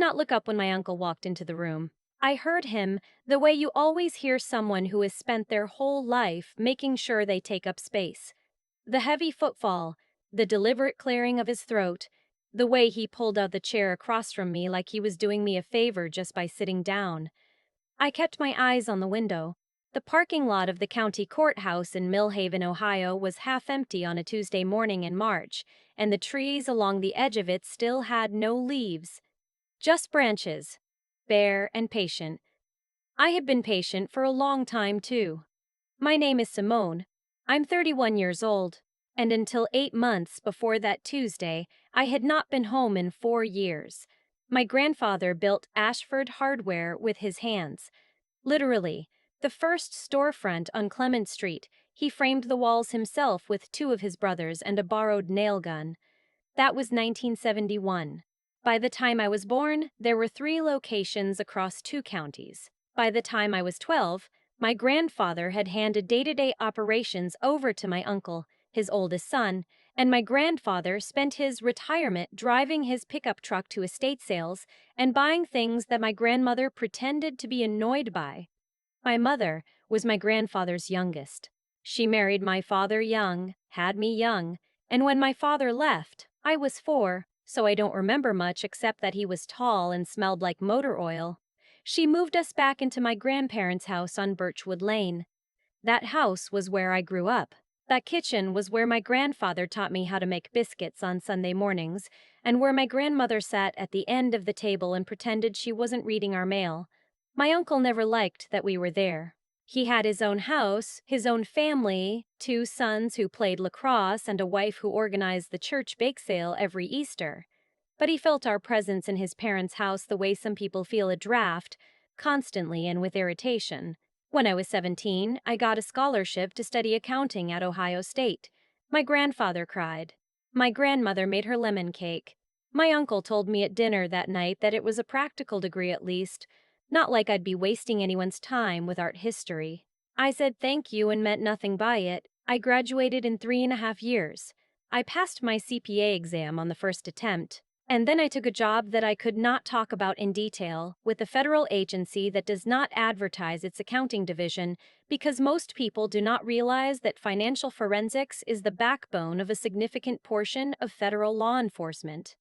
not look up when my uncle walked into the room. I heard him, the way you always hear someone who has spent their whole life making sure they take up space. The heavy footfall, the deliberate clearing of his throat, the way he pulled out the chair across from me like he was doing me a favor just by sitting down. I kept my eyes on the window. The parking lot of the county courthouse in Millhaven, Ohio, was half empty on a Tuesday morning in March, and the trees along the edge of it still had no leaves, just branches, bare and patient. I had been patient for a long time, too. My name is Simone. I'm 31 years old, and until 8 months before that Tuesday, I had not been home in 4 years. My grandfather built Ashford hardware with his hands. Literally, the first storefront on Clement Street, he framed the walls himself with two of his brothers and a borrowed nail gun. That was 1971. By the time I was born, there were 3 locations across 2 counties. By the time I was 12, my grandfather had handed day-to-day operations over to my uncle, his oldest son, and my grandfather spent his retirement driving his pickup truck to estate sales and buying things that my grandmother pretended to be annoyed by. My mother was my grandfather's youngest. She married my father young, had me young, and when my father left, I was 4, so I don't remember much except that he was tall and smelled like motor oil. She moved us back into my grandparents' house on Birchwood Lane. That house was where I grew up. That kitchen was where my grandfather taught me how to make biscuits on Sunday mornings, and where my grandmother sat at the end of the table and pretended she wasn't reading our mail. My uncle never liked that we were there. He had his own house, his own family, 2 sons who played lacrosse, and a wife who organized the church bake sale every Easter. But he felt our presence in his parents' house the way some people feel a draft, constantly and with irritation. When I was 17, I got a scholarship to study accounting at Ohio State. My grandfather cried. My grandmother made her lemon cake. My uncle told me at dinner that night that it was a practical degree at least, not like I'd be wasting anyone's time with art history. I said thank you and meant nothing by it. I graduated in 3.5 years. I passed my CPA exam on the first attempt. And then I took a job that I could not talk about in detail with a federal agency that does not advertise its accounting division because most people do not realize that financial forensics is the backbone of a significant portion of federal law enforcement.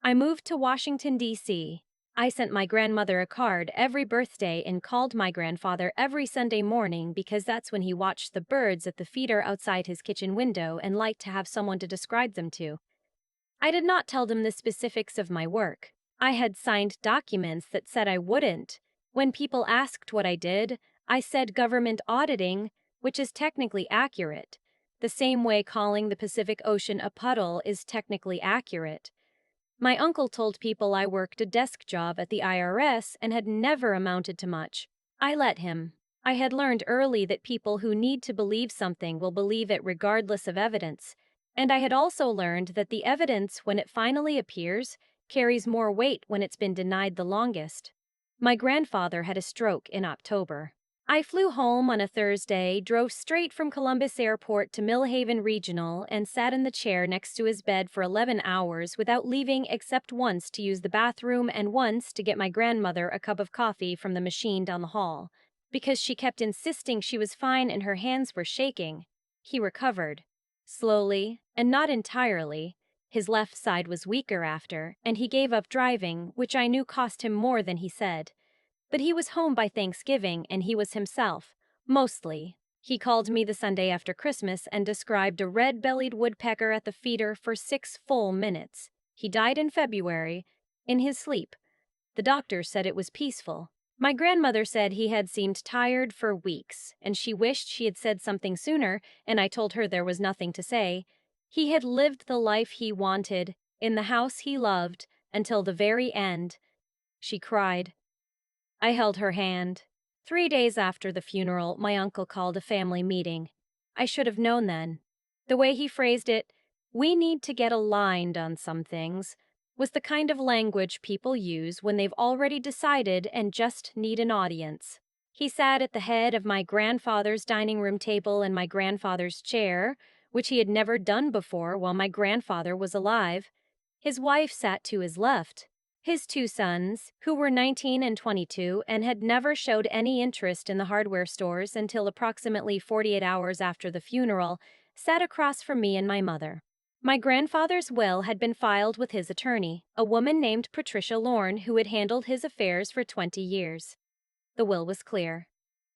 I moved to Washington, D.C. I sent my grandmother a card every birthday and called my grandfather every Sunday morning because that's when he watched the birds at the feeder outside his kitchen window and liked to have someone to describe them to. I did not tell them the specifics of my work. I had signed documents that said I wouldn't. When people asked what I did, I said government auditing, which is technically accurate. The same way calling the Pacific Ocean a puddle is technically accurate. My uncle told people I worked a desk job at the IRS and had never amounted to much. I let him. I had learned early that people who need to believe something will believe it regardless of evidence. And I had also learned that the evidence, when it finally appears, carries more weight when it's been denied the longest. My grandfather had a stroke in October. I flew home on a Thursday, drove straight from Columbus Airport to Millhaven Regional, and sat in the chair next to his bed for 11 hours without leaving except once to use the bathroom and once to get my grandmother a cup of coffee from the machine down the hall. Because she kept insisting she was fine and her hands were shaking. He recovered. Slowly, and not entirely. His left side was weaker after, and he gave up driving, which I knew cost him more than he said. But he was home by Thanksgiving, and he was himself, mostly. He called me the Sunday after Christmas and described a red-bellied woodpecker at the feeder for 6 full minutes. He died in February, in his sleep. The doctor said it was peaceful. My grandmother said he had seemed tired for weeks, and she wished she had said something sooner, and I told her there was nothing to say. He had lived the life he wanted, in the house he loved, until the very end. She cried. I held her hand. 3 days after the funeral, my uncle called a family meeting. I should have known then. The way he phrased it, "We need to get aligned on some things," was the kind of language people use when they've already decided and just need an audience. He sat at the head of my grandfather's dining room table and my grandfather's chair, which he had never done before while my grandfather was alive. His wife sat to his left. His two sons, who were 19 and 22 and had never showed any interest in the hardware stores until approximately 48 hours after the funeral, sat across from me and my mother. My grandfather's will had been filed with his attorney, a woman named Patricia Lorne, who had handled his affairs for 20 years. The will was clear.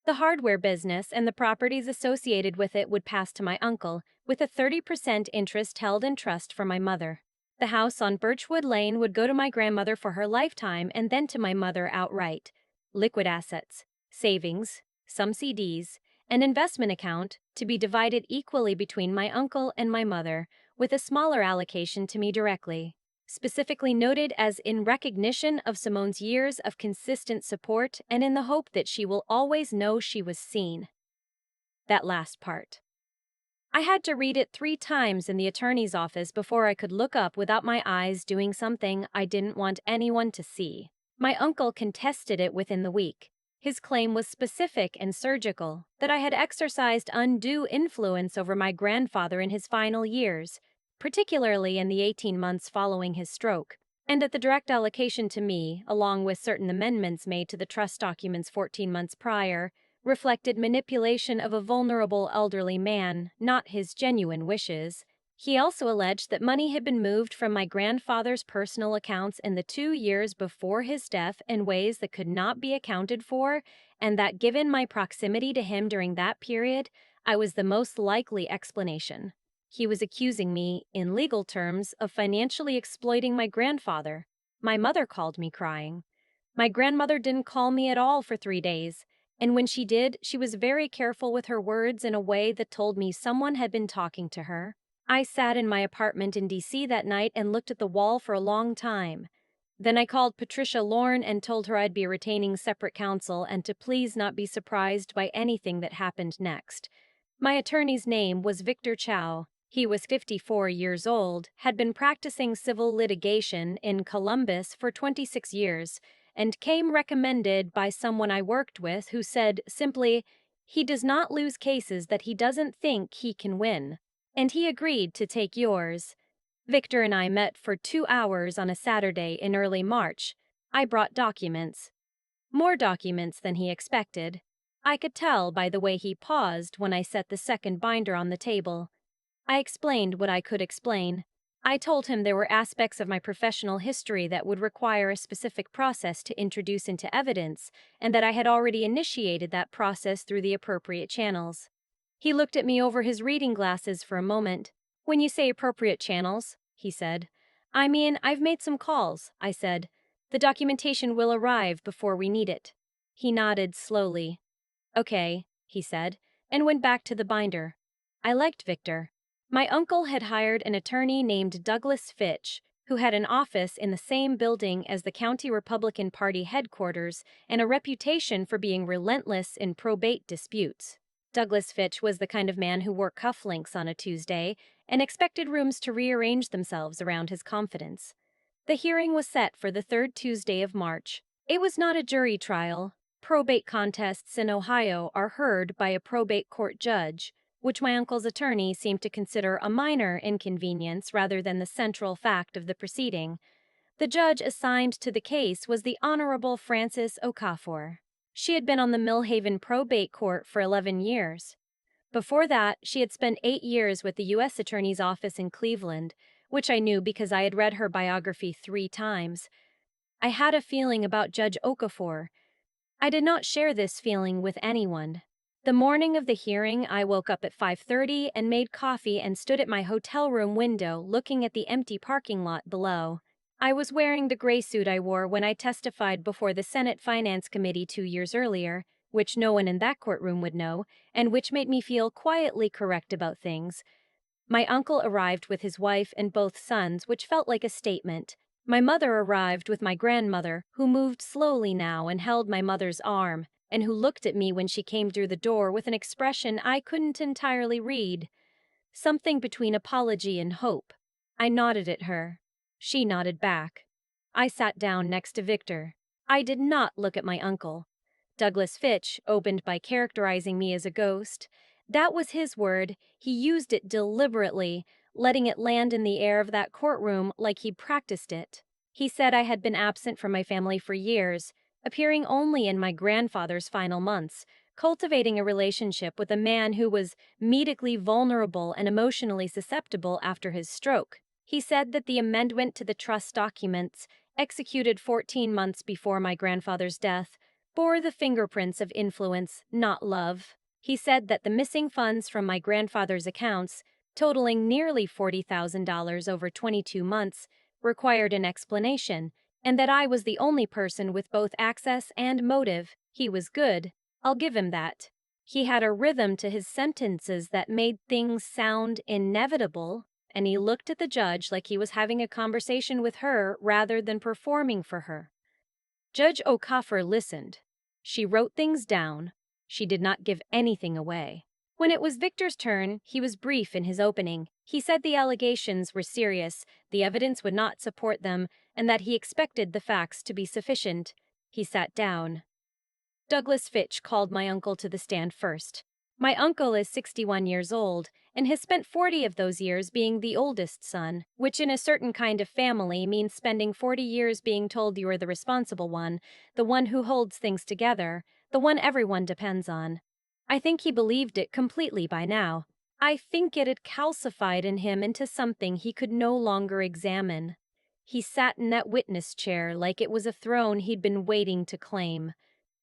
The hardware business and the properties associated with it would pass to my uncle, with a 30% interest held in trust for my mother. The house on Birchwood Lane would go to my grandmother for her lifetime and then to my mother outright. Liquid assets, savings, some CDs, an investment account to be divided equally between my uncle and my mother, with a smaller allocation to me directly. Specifically noted as in recognition of Simone's years of consistent support and in the hope that she will always know she was seen. That last part. I had to read it 3 times in the attorney's office before I could look up without my eyes doing something I didn't want anyone to see. My uncle contested it within the week. His claim was specific and surgical, that I had exercised undue influence over my grandfather in his final years, particularly in the 18 months following his stroke, and that the direct allocation to me, along with certain amendments made to the trust documents 14 months prior, reflected manipulation of a vulnerable elderly man, not his genuine wishes. He also alleged that money had been moved from my grandfather's personal accounts in the 2 years before his death in ways that could not be accounted for, and that given my proximity to him during that period, I was the most likely explanation. He was accusing me, in legal terms, of financially exploiting my grandfather. My mother called me crying. My grandmother didn't call me at all for 3 days. And when she did, she was very careful with her words in a way that told me someone had been talking to her. I sat in my apartment in DC that night and looked at the wall for a long time. Then I called Patricia Lorne and told her I'd be retaining separate counsel and to please not be surprised by anything that happened next. My attorney's name was Victor Chow. He was 54 years old, had been practicing civil litigation in Columbus for 26 years, and came recommended by someone I worked with who said simply, "He does not lose cases that he doesn't think he can win." And he agreed to take yours. Victor and I met for 2 hours on a Saturday in early March. I brought documents. More documents than he expected. I could tell by the way he paused when I set the second binder on the table. I explained what I could explain. I told him there were aspects of my professional history that would require a specific process to introduce into evidence, and that I had already initiated that process through the appropriate channels. He looked at me over his reading glasses for a moment. "When you say appropriate channels," he said. "I mean, I've made some calls," I said. "The documentation will arrive before we need it." He nodded slowly. "Okay," he said, and went back to the binder. I liked Victor. My uncle had hired an attorney named Douglas Fitch, who had an office in the same building as the County Republican Party headquarters and a reputation for being relentless in probate disputes. Douglas Fitch was the kind of man who wore cufflinks on a Tuesday and expected rooms to rearrange themselves around his confidence. The hearing was set for the 3rd Tuesday of March. It was not a jury trial. Probate contests in Ohio are heard by a probate court judge, which my uncle's attorney seemed to consider a minor inconvenience rather than the central fact of the proceeding. The judge assigned to the case was the Honorable Frances Okafor. She had been on the Millhaven probate court for 11 years. Before that, she had spent 8 years with the U.S. Attorney's Office in Cleveland, which I knew because I had read her biography 3 times. I had a feeling about Judge Okafor. I did not share this feeling with anyone. The morning of the hearing, I woke up at 5:30 and made coffee and stood at my hotel room window looking at the empty parking lot below. I was wearing the gray suit I wore when I testified before the Senate Finance Committee 2 years earlier, which no one in that courtroom would know, and which made me feel quietly correct about things. My uncle arrived with his wife and both sons, which felt like a statement. My mother arrived with my grandmother, who moved slowly now and held my mother's arm, and who looked at me when she came through the door with an expression I couldn't entirely read. Something between apology and hope. I nodded at her. She nodded back. I sat down next to Victor. I did not look at my uncle. Douglas Fitch opened by characterizing me as a ghost. That was his word. He used it deliberately, letting it land in the air of that courtroom like he practiced it. He said I had been absent from my family for years, appearing only in my grandfather's final months, cultivating a relationship with a man who was medically vulnerable and emotionally susceptible after his stroke. He said that the amendment to the trust documents, executed 14 months before my grandfather's death, bore the fingerprints of influence, not love. He said that the missing funds from my grandfather's accounts, totaling nearly $40,000 over 22 months, required an explanation, and that I was the only person with both access and motive. He was good, I'll give him that. He had a rhythm to his sentences that made things sound inevitable, and he looked at the judge like he was having a conversation with her rather than performing for her. Judge Okafor listened. She wrote things down. She did not give anything away. When it was Victor's turn, he was brief in his opening. He said the allegations were serious, the evidence would not support them, and that he expected the facts to be sufficient. He sat down. Douglas Fitch called my uncle to the stand first. My uncle is 61 years old and has spent 40 of those years being the oldest son, which in a certain kind of family means spending 40 years being told you are the responsible one, the one who holds things together, the one everyone depends on. I think he believed it completely by now. I think it had calcified in him into something he could no longer examine. He sat in that witness chair like it was a throne he'd been waiting to claim.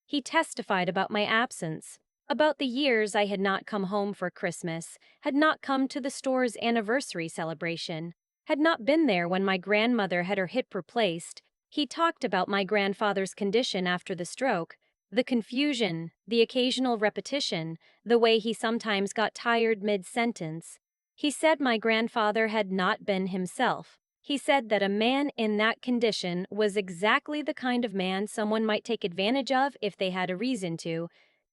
He testified about my absence, about the years I had not come home for Christmas, had not come to the store's anniversary celebration, had not been there when my grandmother had her hip replaced. He talked about my grandfather's condition after the stroke, the confusion, the occasional repetition, the way he sometimes got tired mid-sentence. He said my grandfather had not been himself. He said that a man in that condition was exactly the kind of man someone might take advantage of if they had a reason to.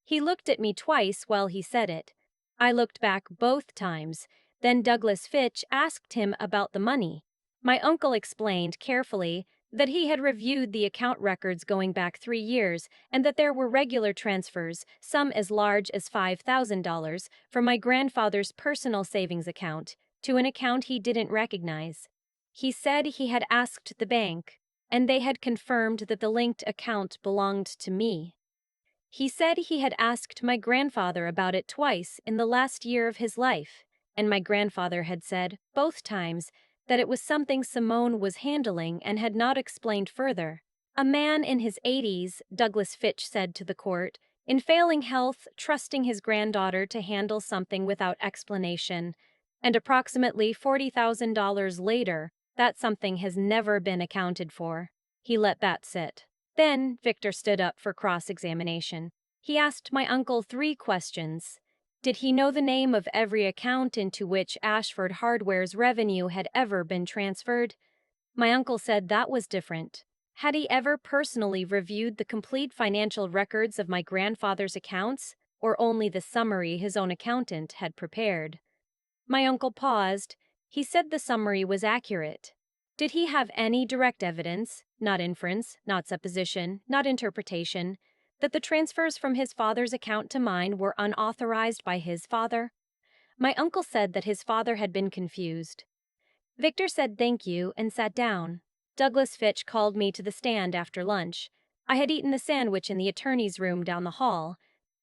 He looked at me twice while he said it. I looked back both times. Then Douglas Fitch asked him about the money. My uncle explained carefully that he had reviewed the account records going back 3 years and that there were regular transfers, some as large as $5,000, from my grandfather's personal savings account to an account he didn't recognize. He said he had asked the bank, and they had confirmed that the linked account belonged to me. He said he had asked my grandfather about it twice in the last year of his life, and my grandfather had said, both times, that it was something Simone was handling and had not explained further. A man in his 80s, Douglas Fitch said to the court, in failing health, trusting his granddaughter to handle something without explanation, and approximately $40,000 later, that something has never been accounted for. He let that sit. Then Victor stood up for cross-examination. He asked my uncle 3 questions. Did he know the name of every account into which Ashford Hardware's revenue had ever been transferred? My uncle said that was different. Had he ever personally reviewed the complete financial records of my grandfather's accounts, or only the summary his own accountant had prepared? My uncle paused. He said the summary was accurate. Did he have any direct evidence, not inference, not supposition, not interpretation, that the transfers from his father's account to mine were unauthorized by his father? My uncle said that his father had been confused. Victor said thank you and sat down. Douglas Fitch called me to the stand after lunch. I had eaten the sandwich in the attorney's room down the hall.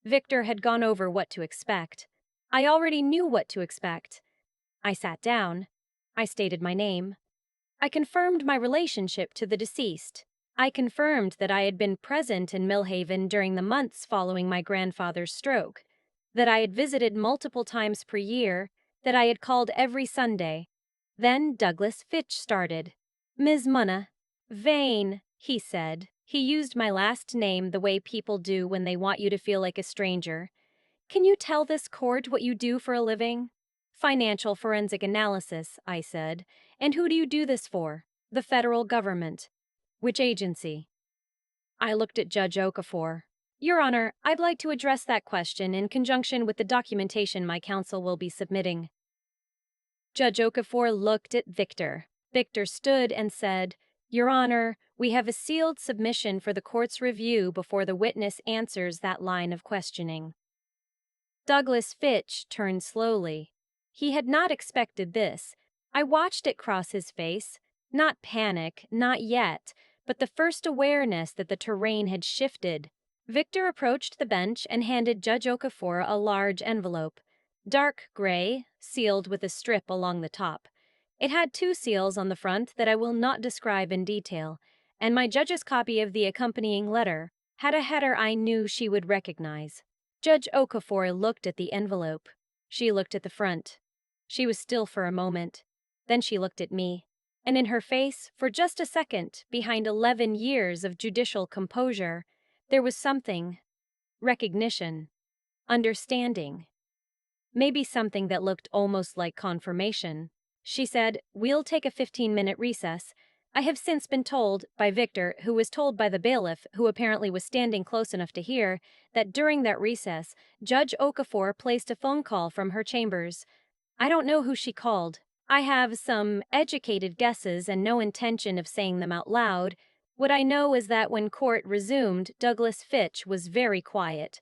Victor had gone over what to expect. I already knew what to expect. I sat down. I stated my name. I confirmed my relationship to the deceased. I confirmed that I had been present in Millhaven during the months following my grandfather's stroke, that I had visited multiple times per year, that I had called every Sunday. Then Douglas Fitch started. Ms. Munna. Vane, he said. He used my last name the way people do when they want you to feel like a stranger. Can you tell this court what you do for a living? Financial forensic analysis, I said. And who do you do this for? The federal government. Which agency? I looked at Judge Okafor. Your Honor, I'd like to address that question in conjunction with the documentation my counsel will be submitting. Judge Okafor looked at Victor. Victor stood and said, Your Honor, we have a sealed submission for the court's review before the witness answers that line of questioning. Douglas Fitch turned slowly. He had not expected this. I watched it cross his face. Not panic, not yet, but the first awareness that the terrain had shifted. Victor approached the bench and handed Judge Okafor a large envelope. Dark gray, sealed with a strip along the top. It had two seals on the front that I will not describe in detail, and my judge's copy of the accompanying letter had a header I knew she would recognize. Judge Okafor looked at the envelope. She looked at the front. She was still for a moment. Then she looked at me. And in her face, for just a second, behind 11 years of judicial composure, there was something, recognition, understanding, maybe something that looked almost like confirmation. She said, "We'll take a 15-minute recess." I have since been told, by Victor, who was told by the bailiff, who apparently was standing close enough to hear, that during that recess, Judge Okafor placed a phone call from her chambers. I don't know who she called. I have some educated guesses and no intention of saying them out loud. What I know is that when court resumed, Douglas Fitch was very quiet.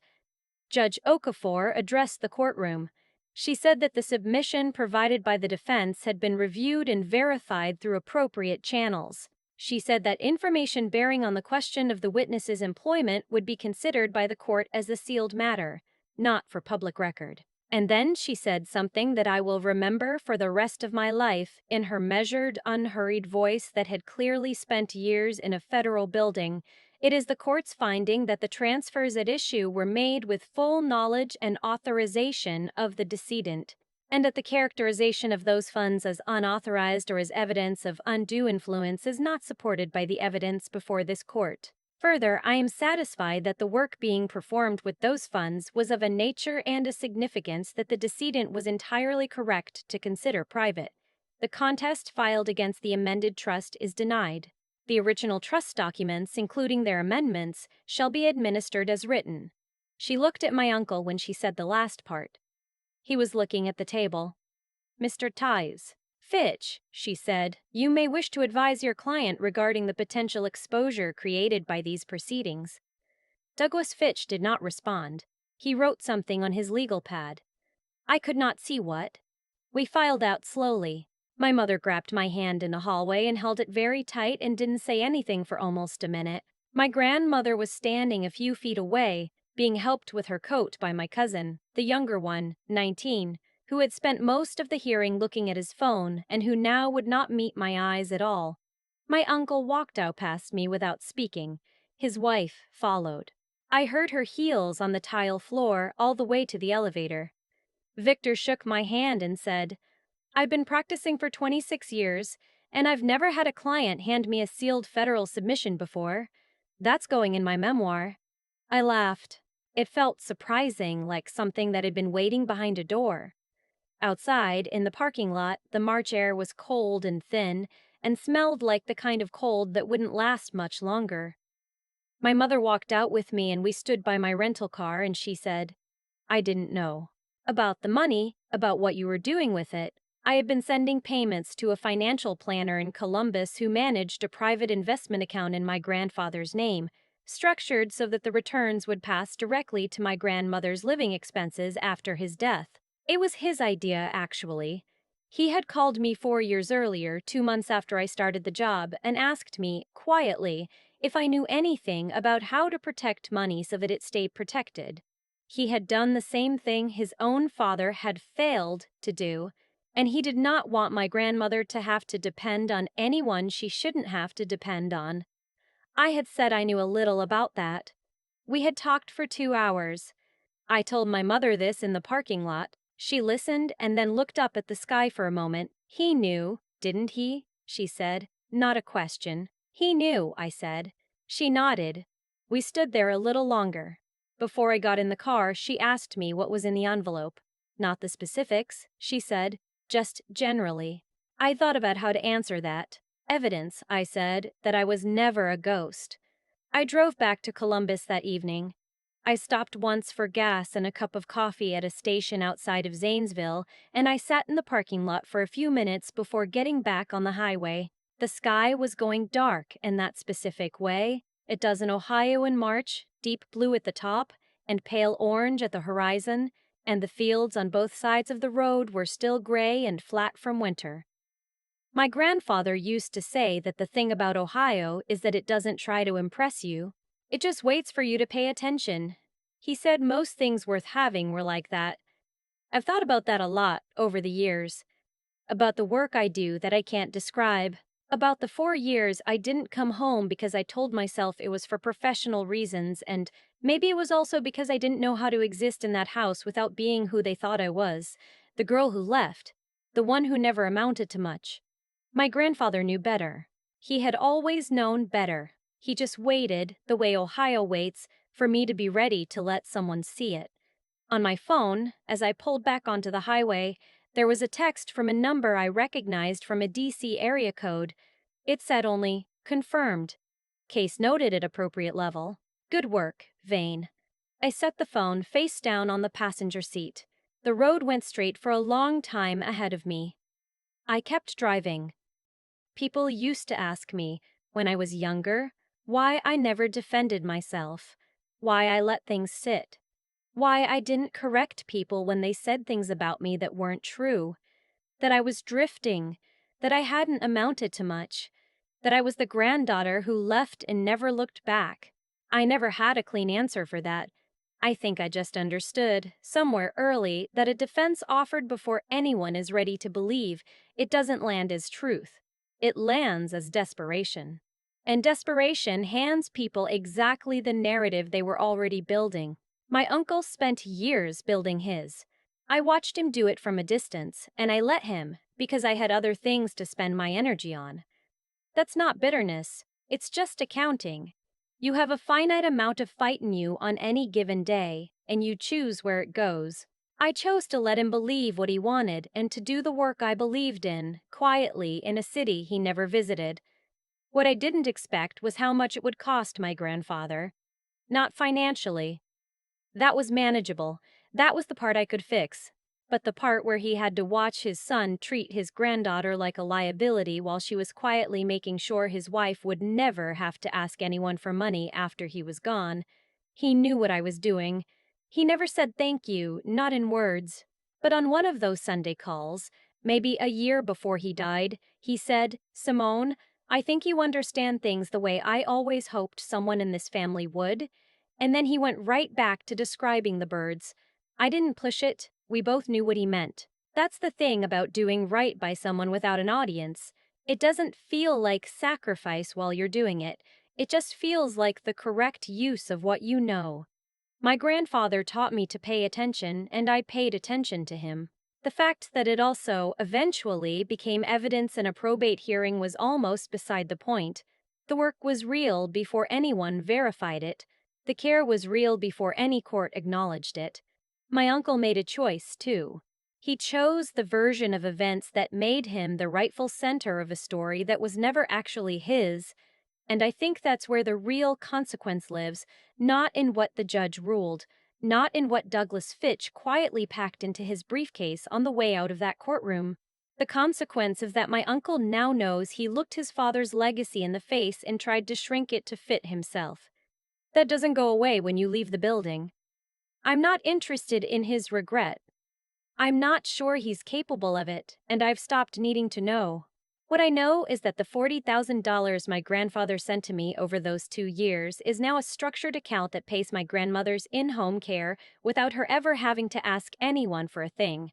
Judge Okafor addressed the courtroom. She said that the submission provided by the defense had been reviewed and verified through appropriate channels. She said that information bearing on the question of the witness's employment would be considered by the court as a sealed matter, not for public record. And then she said something that I will remember for the rest of my life in her measured, unhurried voice that had clearly spent years in a federal building. It is the court's finding that the transfers at issue were made with full knowledge and authorization of the decedent, and that the characterization of those funds as unauthorized or as evidence of undue influence is not supported by the evidence before this court. Further, I am satisfied that the work being performed with those funds was of a nature and a significance that the decedent was entirely correct to consider private. The contest filed against the amended trust is denied. The original trust documents, including their amendments, shall be administered as written. She looked at my uncle when she said the last part. He was looking at the table. "Mr. Ties. Fitch," she said, "you may wish to advise your client regarding the potential exposure created by these proceedings." Douglas Fitch did not respond. He wrote something on his legal pad. I could not see what. We filed out slowly. My mother grabbed my hand in the hallway and held it very tight and didn't say anything for almost a minute. My grandmother was standing a few feet away, being helped with her coat by my cousin, the younger one, 19, who had spent most of the hearing looking at his phone and who now would not meet my eyes at all. My uncle walked out past me without speaking. His wife followed. I heard her heels on the tile floor all the way to the elevator. Victor shook my hand and said, "I've been practicing for 26 years, and I've never had a client hand me a sealed federal submission before. That's going in my memoir." I laughed. It felt surprising, like something that had been waiting behind a door. Outside, in the parking lot, the March air was cold and thin and smelled like the kind of cold that wouldn't last much longer. My mother walked out with me and we stood by my rental car and she said, "I didn't know. About the money, about what you were doing with it. I had been sending payments to a financial planner in Columbus who managed a private investment account in my grandfather's name, structured so that the returns would pass directly to my grandmother's living expenses after his death. It was his idea, actually. He had called me 4 years earlier, 2 months after I started the job, and asked me, quietly, if I knew anything about how to protect money so that it stayed protected. He had done the same thing his own father had failed to do, and he did not want my grandmother to have to depend on anyone she shouldn't have to depend on. I had said I knew a little about that. We had talked for 2 hours. I told my mother this in the parking lot. She listened and then looked up at the sky for a moment. "He knew, didn't he?" she said. Not a question. "He knew," I said. She nodded. We stood there a little longer. Before I got in the car, she asked me what was in the envelope. "Not the specifics," she said, "just generally." I thought about how to answer that. "Evidence," I said, "that I was never a ghost." I drove back to Columbus that evening. I stopped once for gas and a cup of coffee at a station outside of Zanesville, and I sat in the parking lot for a few minutes before getting back on the highway. The sky was going dark in that specific way. It does in Ohio in March, deep blue at the top and pale orange at the horizon, and the fields on both sides of the road were still gray and flat from winter. My grandfather used to say that the thing about Ohio is that it doesn't try to impress you, it just waits for you to pay attention. He said most things worth having were like that. I've thought about that a lot over the years. About the work I do that I can't describe. About the 4 years I didn't come home because I told myself it was for professional reasons, and maybe it was also because I didn't know how to exist in that house without being who they thought I was. The girl who left. The one who never amounted to much. My grandfather knew better. He had always known better. He just waited, the way Ohio waits, for me to be ready to let someone see it. On my phone, as I pulled back onto the highway, there was a text from a number I recognized from a DC area code. It said only, confirmed. Case noted at appropriate level. Good work, Vane. I set the phone face down on the passenger seat. The road went straight for a long time ahead of me. I kept driving. People used to ask me, when I was younger, why I never defended myself, why I let things sit, why I didn't correct people when they said things about me that weren't true, that I was drifting, that I hadn't amounted to much, that I was the granddaughter who left and never looked back. I never had a clean answer for that. I think I just understood, somewhere early, that a defense offered before anyone is ready to believe it doesn't land as truth. It lands as desperation. And desperation hands people exactly the narrative they were already building. My uncle spent years building his. I watched him do it from a distance, and I let him, because I had other things to spend my energy on. That's not bitterness, it's just accounting. You have a finite amount of fight in you on any given day, and you choose where it goes. I chose to let him believe what he wanted and to do the work I believed in, quietly, in a city he never visited. What I didn't expect was how much it would cost my grandfather. Not financially. That was manageable. That was the part I could fix. But the part where he had to watch his son treat his granddaughter like a liability while she was quietly making sure his wife would never have to ask anyone for money after he was gone. He knew what I was doing. He never said thank you, not in words. But on one of those Sunday calls, maybe a year before he died, he said, "Simone, I think you understand things the way I always hoped someone in this family would." And then he went right back to describing the birds. I didn't push it, we both knew what he meant. That's the thing about doing right by someone without an audience. It doesn't feel like sacrifice while you're doing it. It just feels like the correct use of what you know. My grandfather taught me to pay attention, and I paid attention to him. The fact that it also, eventually, became evidence in a probate hearing was almost beside the point. The work was real before anyone verified it. The care was real before any court acknowledged it. My uncle made a choice, too. He chose the version of events that made him the rightful center of a story that was never actually his, and I think that's where the real consequence lives, not in what the judge ruled, not in what Douglas Fitch quietly packed into his briefcase on the way out of that courtroom. The consequence is that my uncle now knows he looked his father's legacy in the face and tried to shrink it to fit himself. That doesn't go away when you leave the building. I'm not interested in his regret. I'm not sure he's capable of it, and I've stopped needing to know. What I know is that the $40,000 my grandfather sent to me over those 2 years is now a structured account that pays my grandmother's in-home care without her ever having to ask anyone for a thing.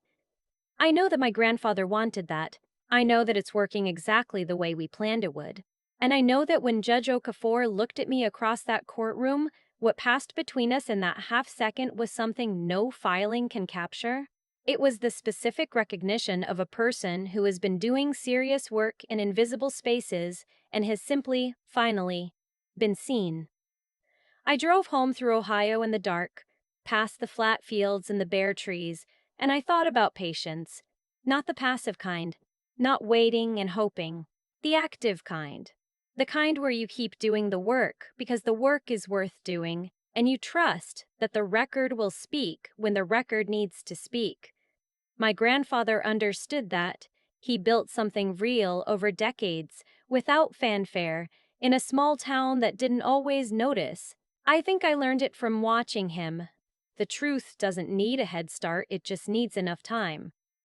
I know that my grandfather wanted that. I know that it's working exactly the way we planned it would. And I know that when Judge Okafor looked at me across that courtroom, what passed between us in that half second was something no filing can capture. It was the specific recognition of a person who has been doing serious work in invisible spaces and has simply, finally, been seen. I drove home through Ohio in the dark, past the flat fields and the bare trees, and I thought about patience. Not the passive kind, not waiting and hoping, the active kind. The kind where you keep doing the work because the work is worth doing, and you trust that the record will speak when the record needs to speak. My grandfather understood that. He built something real over decades, without fanfare, in a small town that didn't always notice. I think I learned it from watching him. The truth doesn't need a head start, it just needs enough time.